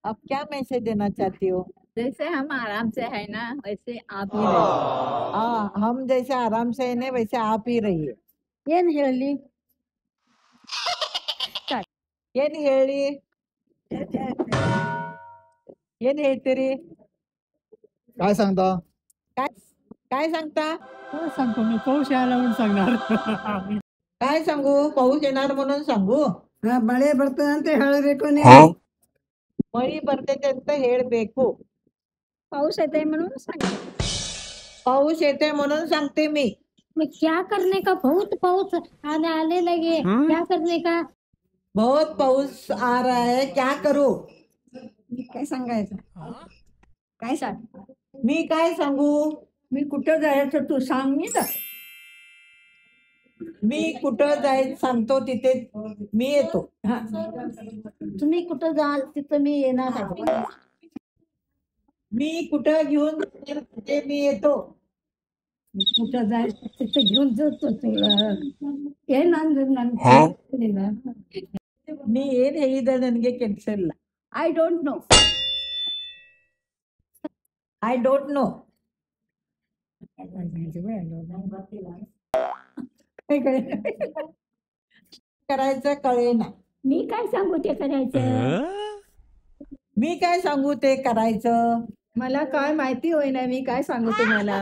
अब क्या मैसेज देना चाहती हो? जैसे हम आराम से है ना वैसे आप ही रहिए। हाँ, हम जैसे आराम से है ना वैसे आप ही रहिए. ಏನ್ ಹೇಳಿ ಏನ್ ಹೇಳಿ? ಏನ್ ಹೇಳ್ತೀರಿ? काय सांगता? काय काय सांगता? काय सांगतो मी, पाऊस यायला म्हणून सांगणार. काय सांगू? पाऊस येणार म्हणून सांगू? ಮಳೆ ಬರ್ತದೆ ಅಂತ ಹೇಳಬೇಕು ನೀವು. मळी बरते ಅಂತ ಹೇಳ್ಬೇಕು. पाऊस येते म्हणून सांग. पाऊस येते म्हणून सांगते मी. क्या करने का बहुत पाऊस आने लगे क्या करने का. बहुत पाऊस आ रहा है, क्या करू? काय सांगायचं? काय सांग? मी काय सांगू? मी कुठं जायचं तू सांग मी जा. मी कुठं जायचं सांगतो तिथे मी येतो. तुम्ही कुठं जाल तिथं मी येणार आहे. मी कुठं घेऊन जाईल तिथे मी येतो. कुठं जायचं तिथे घेऊन जातो तुला. ಏನಂದ್ರೆ ನೀ ಏನ್ ಹೇಳಿದ ನನಗೆ ಕೆಲಸ ಇಲ್ಲ. I don't know. I don't know. करायचं कळेना. मी काय सांगू ते करायचं. मी काय सांगू ते करायचं. मला काय माहिती होईना मी काय सांगू तुम्हाला.